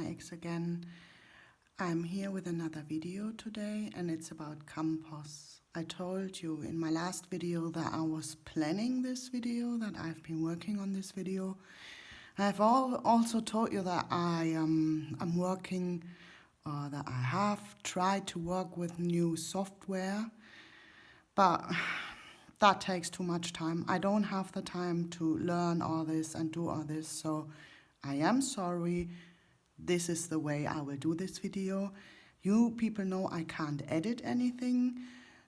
X again. I'm here with another video today, and it's about Campos. I told you in my last video that I was planning this video, that I've been working on this video. I've also told you that I'm working, or that I have tried to work with new software, but that takes too much time. I don't have the time to learn all this and do all this, so I am sorry. This is the way I will do this video. You people know I can't edit anything,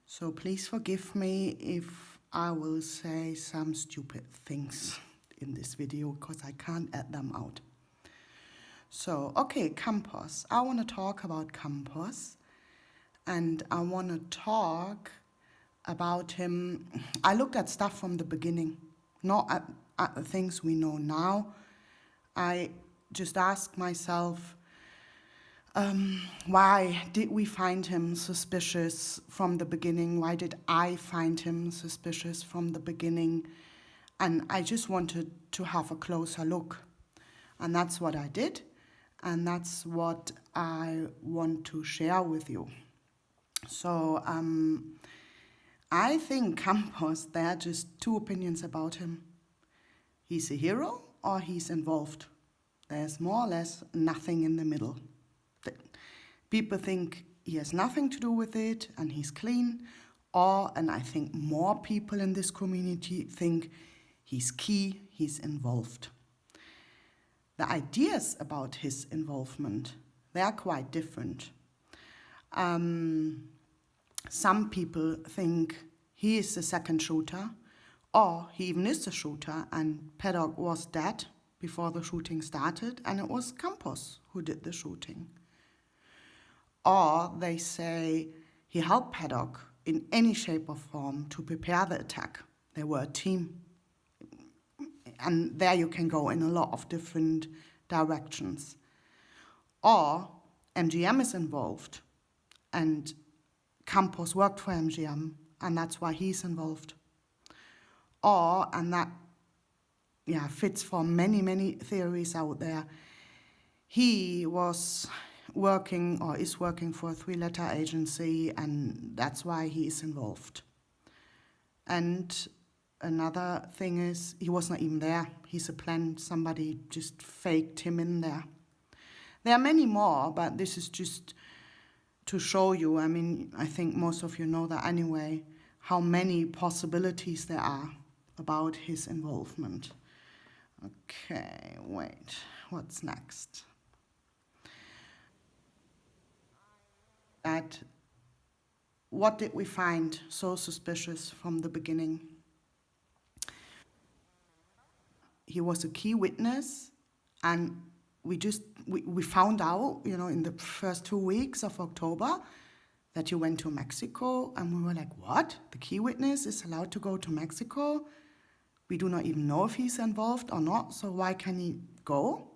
so please forgive me if I will say some stupid things in this video, because I can't add them out. So, okay, Campos. I want to talk about Campos, and I want to talk about him. I looked at stuff from the beginning, not at the things we know now. I just asked myself, why did we find him suspicious from the beginning? Why did I find him suspicious from the beginning? And I just wanted to have a closer look. And that's what I did. And that's what I want to share with you. So I think Campos, there are just two opinions about him. He's a hero or he's involved. There's more or less nothing in the middle. People think he has nothing to do with it and he's clean, and I think more people in this community think he's key, he's involved. The ideas about his involvement, they are quite different. Some people think he is the second shooter, or he even is the shooter, and Paddock was dead before the shooting started, and it was Campos who did the shooting. Or they say he helped Paddock in any shape or form to prepare the attack. They were a team. And there you can go in a lot of different directions. Or MGM is involved, and Campos worked for MGM, and that's why he's involved. Or, and that fits for many, many theories out there, he was working or is working for a 3-letter agency, and that's why he is involved. And another thing is, he was not even there. He's a plant. Somebody just faked him in there. There are many more, but this is just to show you. I mean, I think most of you know that anyway, how many possibilities there are about his involvement. Okay, wait, what's next? What did we find so suspicious from the beginning? He was a key witness, and we found out, in the first 2 weeks of October that he went to Mexico, and we were like, what? The key witness is allowed to go to Mexico? We do not even know if he's involved or not, so why can he go?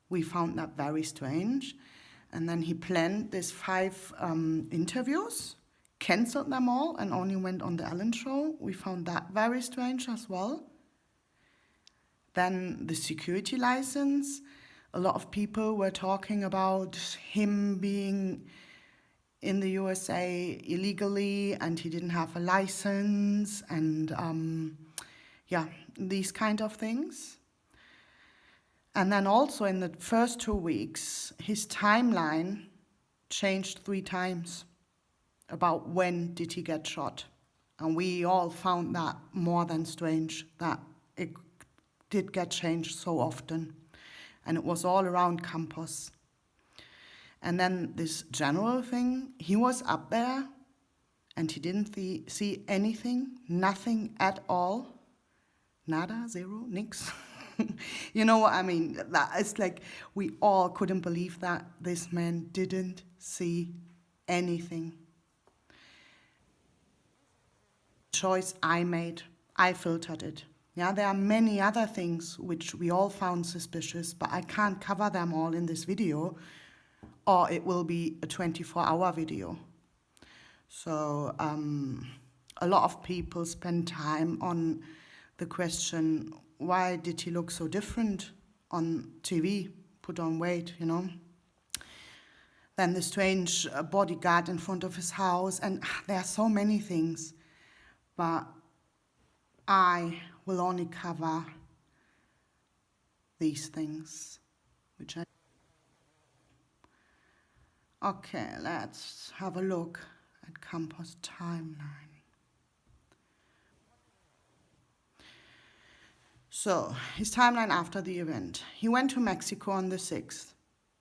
We found that very strange. And then he planned these 5 interviews, canceled them all, and only went on the Ellen show. We found that very strange as well. Then the security license. A lot of people were talking about him being in the USA illegally, and he didn't have a license, and these kind of things. And then also in the first 2 weeks, his timeline changed 3 times about when did he get shot. And we all found that more than strange, that it did get changed so often. And it was all around Campos. And then this general thing, he was up there and he didn't see anything, nothing at all. Nada, zero, nix. You know what I mean? It's like we all couldn't believe that this man didn't see anything. Choice I made, I filtered it. Yeah, there are many other things which we all found suspicious, but I can't cover them all in this video, or it will be a 24-hour video. So a lot of people spend time on the question, why did he look so different on TV, put on weight, you know. Then the strange bodyguard in front of his house, and there are so many things. But I will only cover these things, which I... Okay, let's have a look at Campos' timeline. So, his timeline after the event. He went to Mexico on the 6th.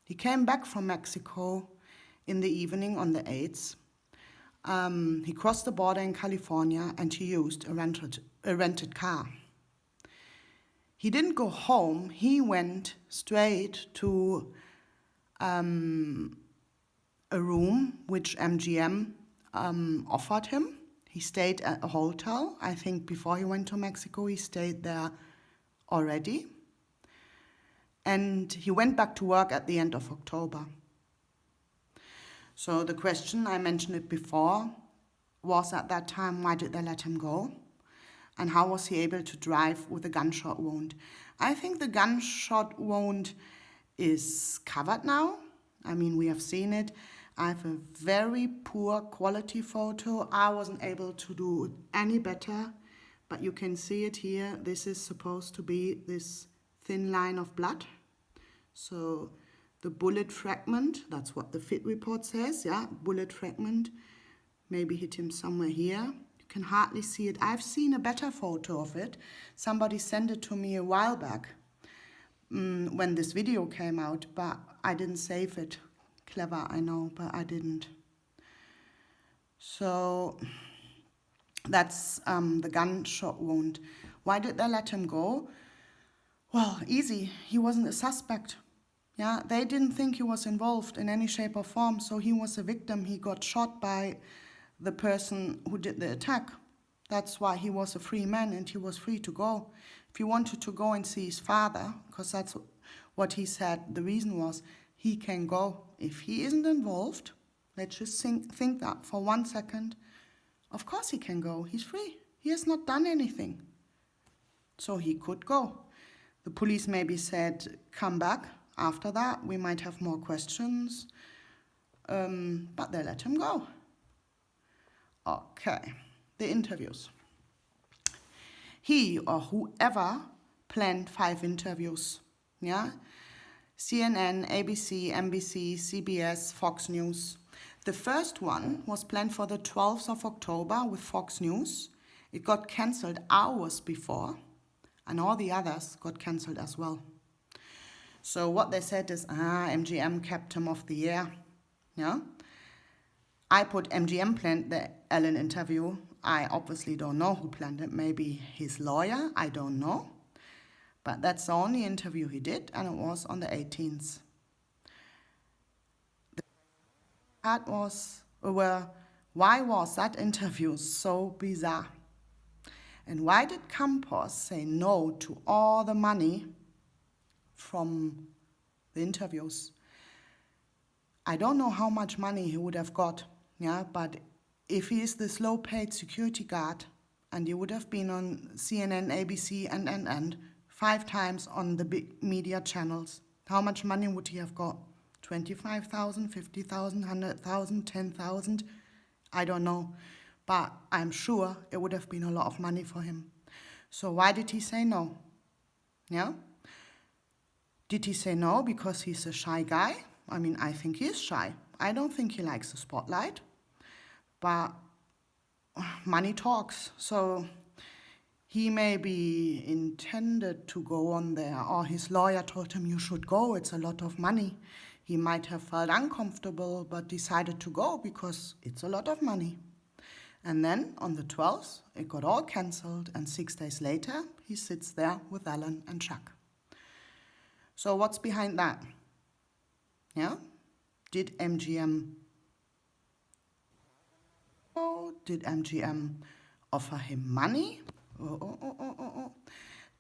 He came back from Mexico in the evening on the 8th. He crossed the border in California and he used a rented car. He didn't go home. He went straight to a room which MGM offered him. He stayed at a hotel. I think before he went to Mexico, he stayed there already. And he went back to work at the end of October. So the question, I mentioned it before, was at that time, why did they let him go? And how was he able to drive with a gunshot wound? I think the gunshot wound is covered now. I mean, we have seen it. I have a very poor quality photo. I wasn't able to do it any better, but you can see it here. This is supposed to be this thin line of blood. So the bullet fragment, that's what the FIT report says, yeah, bullet fragment, maybe hit him somewhere here. You can hardly see it. I've seen a better photo of it. Somebody sent it to me a while back when this video came out, but I didn't save it. Clever, I know, but I didn't. So that's the gunshot wound. Why did they let him go? Well, easy. He wasn't a suspect. Yeah, they didn't think he was involved in any shape or form, so he was a victim. He got shot by the person who did the attack. That's why he was a free man and he was free to go. If he wanted to go and see his father, because that's what he said, the reason was he can go. If he isn't involved, let's just think that for 1 second, of course he can go. He's free. He has not done anything. So he could go. The police maybe said, come back. After that, we might have more questions, but they let him go. Okay, the interviews. He or whoever planned 5 interviews, yeah? CNN, ABC, NBC, CBS, Fox News. The first one was planned for the 12th of October with Fox News. It got cancelled hours before, and all the others got cancelled as well. So what they said is, MGM kept him off the air. Yeah. I put MGM planned the Ellen interview. I obviously don't know who planned it. Maybe his lawyer. I don't know. But that's the only interview he did, and it was on the 18th. The part was, why was that interview so bizarre? And why did Campos say no to all the money from the interviews? I don't know how much money he would have got, yeah, but if he is this low-paid security guard and he would have been on CNN, ABC, and 5 times on the big media channels, how much money would he have got? 25,000, 50,000, 100,000, 10,000? I don't know, but I'm sure it would have been a lot of money for him. So why did he say no? Yeah? Did he say no because he's a shy guy? I mean, I think he is shy. I don't think he likes the spotlight. But money talks. So he maybe intended to go on there, or his lawyer told him, you should go, it's a lot of money. He might have felt uncomfortable, but decided to go because it's a lot of money. And then on the 12th, it got all cancelled, and 6 days later, he sits there with Alan and Chuck. So what's behind that? Yeah? Did MGM offer him money?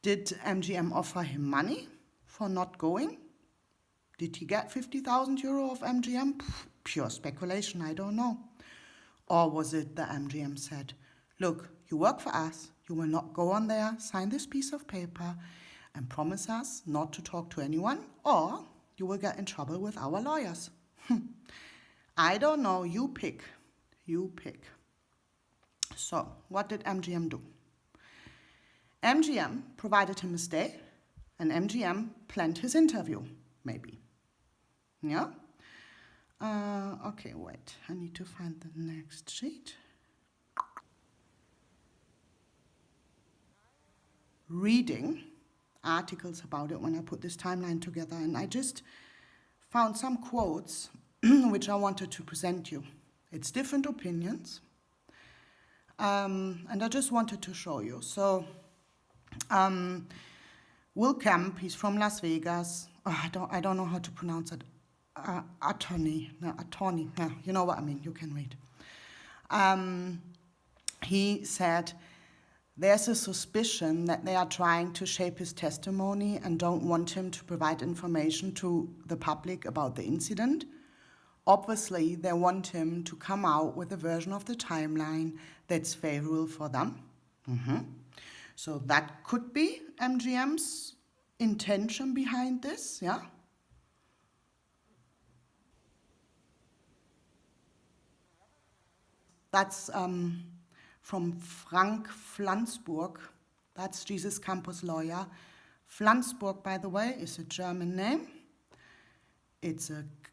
Did MGM offer him money for not going? Did he get 50,000 euro of MGM? Pure speculation, I don't know. Or was it that MGM said, look, you work for us, you will not go on there, sign this piece of paper, and promise us not to talk to anyone, or you will get in trouble with our lawyers. I don't know, you pick. You pick. So, what did MGM do? MGM provided him a stay, and MGM planned his interview, maybe. Yeah? Okay, wait. I need to find the next sheet. Reading articles about it when I put this timeline together, and I just found some quotes which I wanted to present you. It's different opinions, and I just wanted to show you. So, Will Kemp, he's from Las Vegas. Oh, I don't know how to pronounce it. Attorney, yeah, you know what I mean, you can read. He said, there's a suspicion that they are trying to shape his testimony and don't want him to provide information to the public about the incident. Obviously, they want him to come out with a version of the timeline that's favorable for them. So that could be MGM's intention behind this, yeah? That's from Frank Flansburg. That's Jesus Campos' lawyer. Flansburg, by the way, is a German name.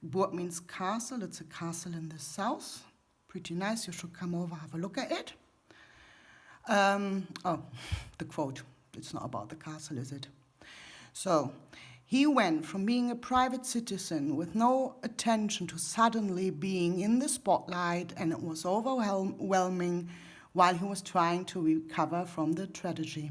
Burg means castle. It's a castle in the south. Pretty nice. You should come over, have a look at it. The quote. It's not about the castle, is it? So, he went from being a private citizen with no attention to suddenly being in the spotlight, and it was overwhelming while he was trying to recover from the tragedy.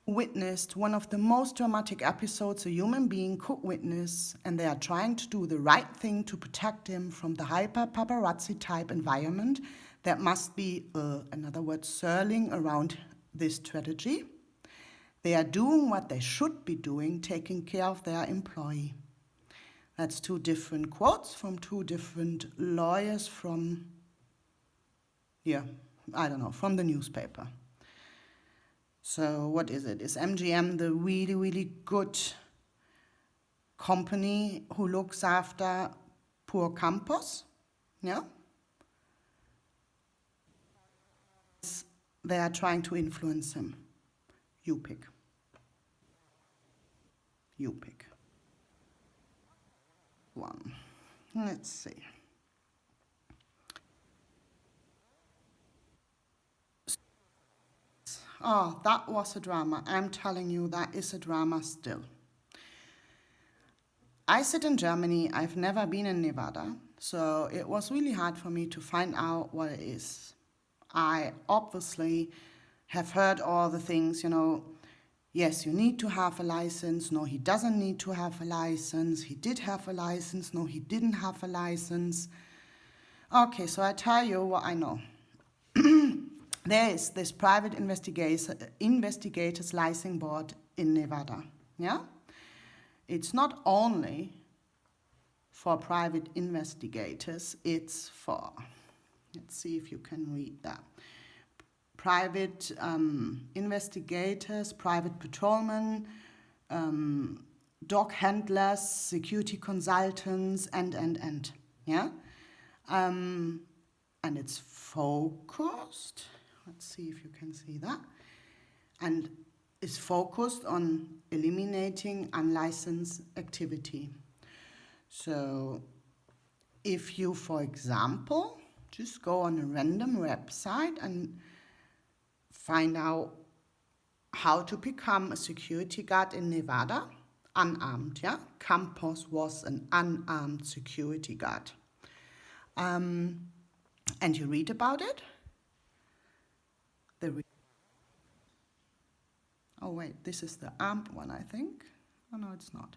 Witnessed one of the most dramatic episodes a human being could witness, and they are trying to do the right thing to protect him from the hyper paparazzi type environment that must be, in other words, swirling around this tragedy. They are doing what they should be doing, taking care of their employee. That's two different quotes from two different lawyers from, from the newspaper. So what is it? Is MGM the really, really good company who looks after poor Campos? Yeah? They are trying to influence him. You pick. You pick. One. Let's see. Oh, that was a drama. I'm telling you, that is a drama still. I sit in Germany. I've never been in Nevada, so it was really hard for me to find out what it is. I obviously have heard all the things, yes, you need to have a license. No, he doesn't need to have a license. He did have a license. No, he didn't have a license. Okay, so I tell you what I know. There is this private investigators licensing board in Nevada, yeah? It's not only for private investigators, it's for, let's see if you can read that. Private investigators, private patrolmen, dog handlers, security consultants, and, yeah? And it's focused. Let's see if you can see that. And is focused on eliminating unlicensed activity. So if you, for example, just go on a random website and find out how to become a security guard in Nevada, unarmed, yeah? Campos was an unarmed security guard. And you read about it. Oh wait, this is the armed one, I think. Oh no, it's not.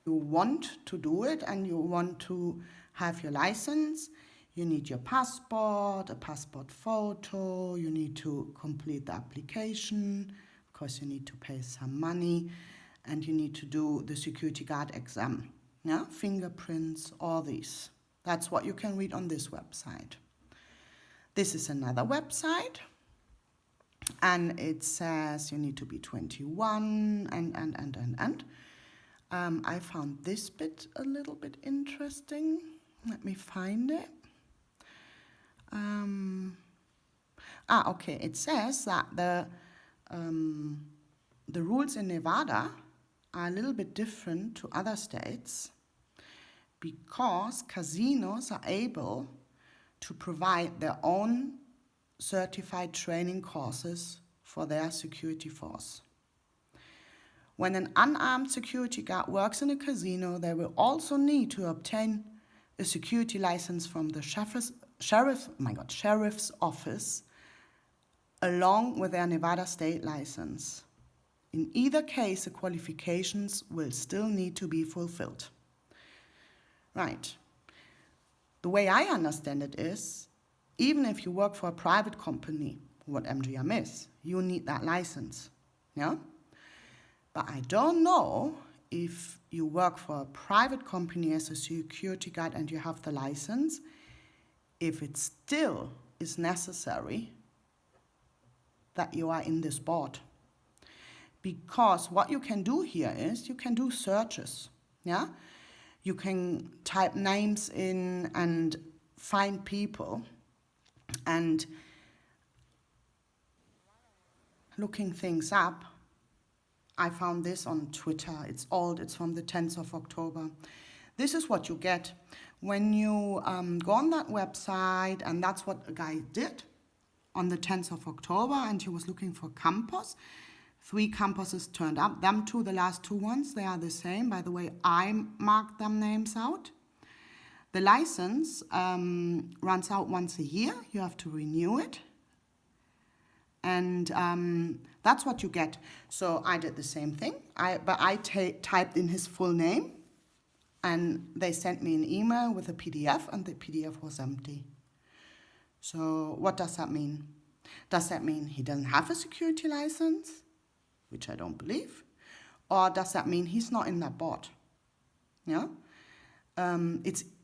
You want to do it and you want to have your license. You need your passport, a passport photo. You need to complete the application. Of course, you need to pay some money, and you need to do the security guard exam. Yeah, fingerprints, all these. That's what you can read on this website. This is another website, and it says you need to be 21 and. I found this bit a little bit interesting. Let me find it. Okay, it says that the rules in Nevada are a little bit different to other states because casinos are able to provide their own certified training courses for their security force. When an unarmed security guard works in a casino, they will also need to obtain a security license from the sheriff's office along with their Nevada state license. In either case, the qualifications will still need to be fulfilled. Right. The way I understand it is, even if you work for a private company, what MGM is, you need that license. Yeah? But I don't know if you work for a private company as a security guard and you have the license, if it still is necessary that you are in this board. Because what you can do here is you can do searches. Yeah? You can type names in and find people. And looking things up, I found this on Twitter. It's old. It's from the 10th of October. This is what you get when you go on that website, and that's what a guy did on the 10th of October, and he was looking for Campos. 3 campuses turned up. Them two, the last 2 ones, they are the same. By the way, I marked them names out. The license runs out once a year. You have to renew it. And that's what you get. So I did the same thing. But I typed in his full name, and they sent me an email with a PDF, and the PDF was empty. So what does that mean? Does that mean he doesn't have a security license, which I don't believe? Or does that mean he's not in that board? Yeah?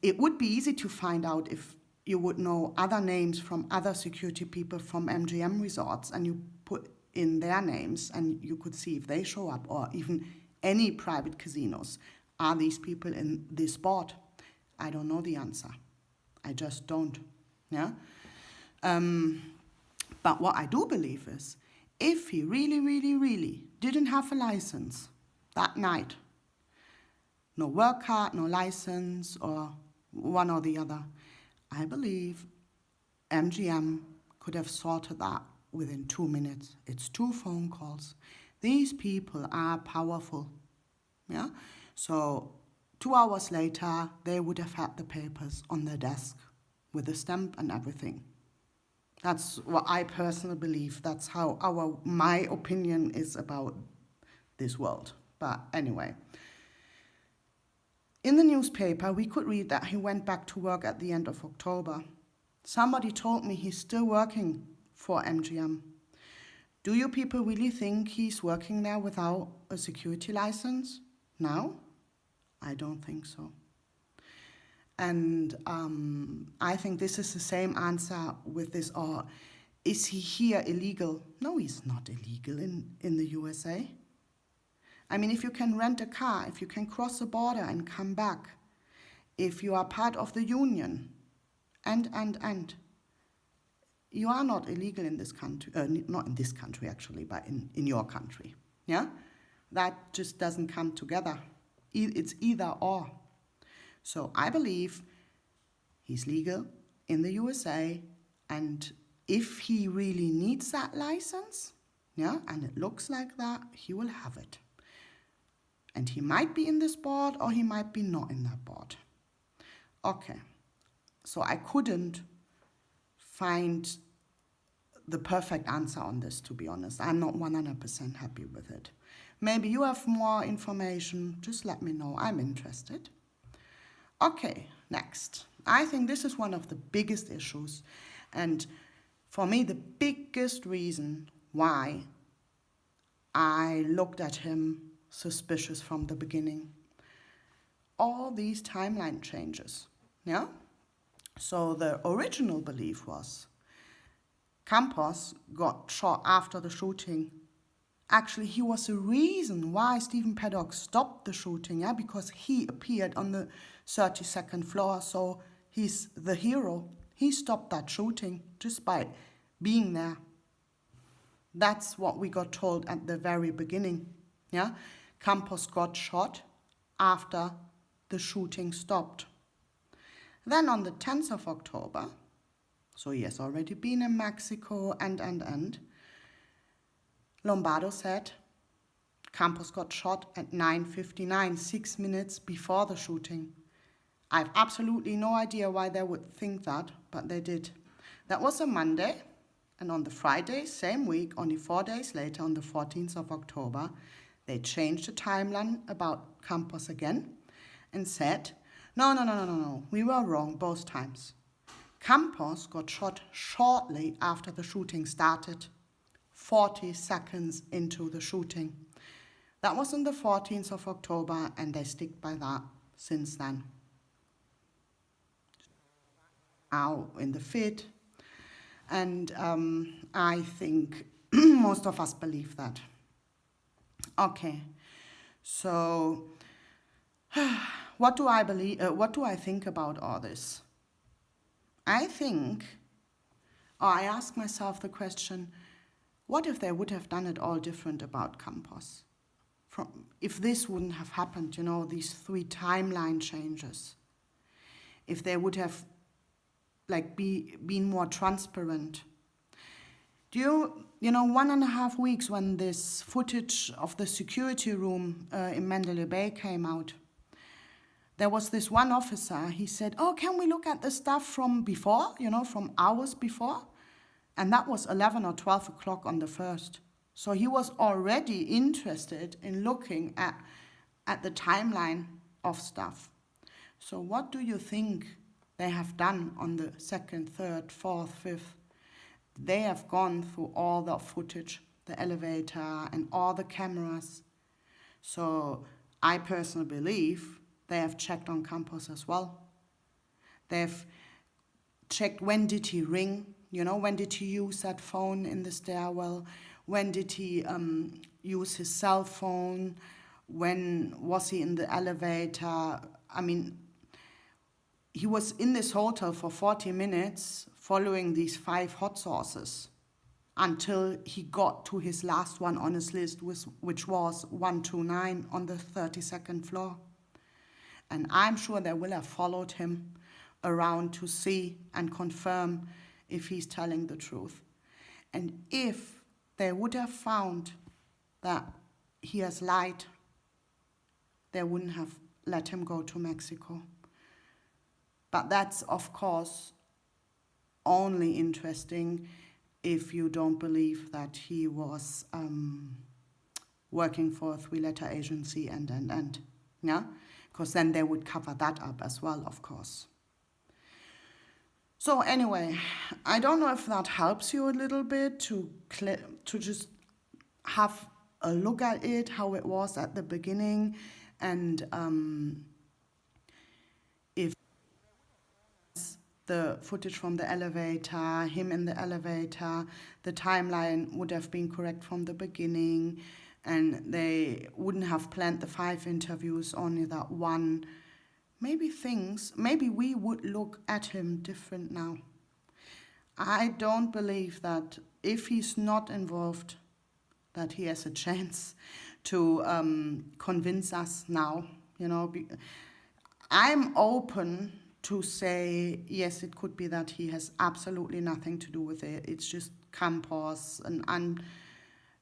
It would be easy to find out if you would know other names from other security people from MGM resorts, and you put in their names and you could see if they show up, or even any private casinos. Are these people in this board? I don't know the answer. I just don't. Yeah. But what I do believe is, if he really, really, really didn't have a license that night, no work card, no license, or one or the other, I believe MGM could have sorted that within 2 minutes. It's 2 phone calls. These people are powerful. Yeah? So 2 hours later, they would have had the papers on their desk with a stamp and everything. That's what I personally believe. That's how my opinion is about this world. But anyway, in the newspaper, we could read that he went back to work at the end of October. Somebody told me he's still working for MGM. Do you people really think he's working there without a security license now? I don't think so. And I think this is the same answer with this, or is he here illegal? No, he's not illegal in the USA. I mean, if you can rent a car, if you can cross the border and come back, if you are part of the union, and you are not illegal in this country, not in this country actually, but in your country, yeah? That just doesn't come together. It's either or. So I believe he's legal in the USA, and if he really needs that license, yeah, and it looks like that, he will have it. And he might be in this board, or he might be not in that board. Okay, so I couldn't find the perfect answer on this, to be honest. I'm not 100% happy with it. Maybe you have more information, just let me know, I'm interested. Okay, next. I think this is one of the biggest issues, and for me the biggest reason why I looked at him suspicious from the beginning. All these timeline changes, yeah? So the original belief was Campos got shot after the shooting. Actually, he was the reason why Stephen Paddock stopped the shooting, yeah, because he appeared on the 32nd floor, so he's the hero. He stopped that shooting just by being there. That's what we got told at the very beginning, yeah. Campos got shot after the shooting stopped. Then on the 10th of October, so he has already been in Mexico and Lombardo said Campos got shot at 9:59, 6 minutes before the shooting. I have absolutely no idea why they would think that, but they did. That was a Monday, and on the Friday, same week, only 4 days later, on the 14th of October, they changed the timeline about Campos again and said, no, we were wrong both times. Campos got shot shortly after the shooting started, 40 seconds into the shooting. That was on the 14th of October, and they stick by that since then. Now in the fit, and I think most of us believe that. Okay, so what do I believe? What do I think about all this? I think, or I ask myself the question, what if they would have done it all different about Campos? If this wouldn't have happened, these 3 timeline changes. If they would have been more transparent. Do you 1.5 weeks when this footage of the security room in Mandalay Bay came out, there was this one officer, he said, oh, can we look at the stuff from before, from hours before? And that was 11 or 12 o'clock on the 1st. So he was already interested in looking at the timeline of stuff. So what do you think they have done on the 2nd, 3rd, 4th, 5th? They have gone through all the footage, the elevator and all the cameras. So I personally believe they have checked on Campos as well. They've checked when did he ring, when did he use that phone in the stairwell, when did he use his cell phone, when was he in the elevator. I mean, he was in this hotel for 40 minutes following these 5 hot sauces until he got to his last one on his list, which was 129 on the 32nd floor. And I'm sure they will have followed him around to see and confirm if he's telling the truth. And if they would have found that he has lied, they wouldn't have let him go to Mexico. But that's, of course, only interesting if you don't believe that he was working for a 3-letter agency and, yeah? Because then they would cover that up as well, of course. So anyway, I don't know if that helps you a little bit to just have a look at it, how it was at the beginning, and if the footage from the elevator, him in the elevator, the timeline would have been correct from the beginning, and they wouldn't have planned the 5 interviews, only that one. Maybe we would look at him different now. I don't believe that if he's not involved, that he has a chance to convince us now. I'm open to say, yes, it could be that he has absolutely nothing to do with it. It's just Campos,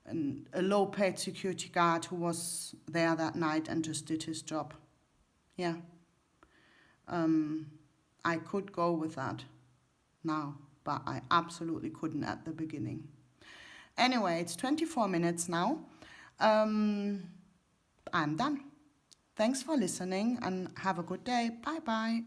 a low-paid security guard who was there that night and just did his job. Yeah. I could go with that now, but I absolutely couldn't at the beginning. Anyway, it's 24 minutes now. I'm done. Thanks for listening and have a good day. Bye-bye.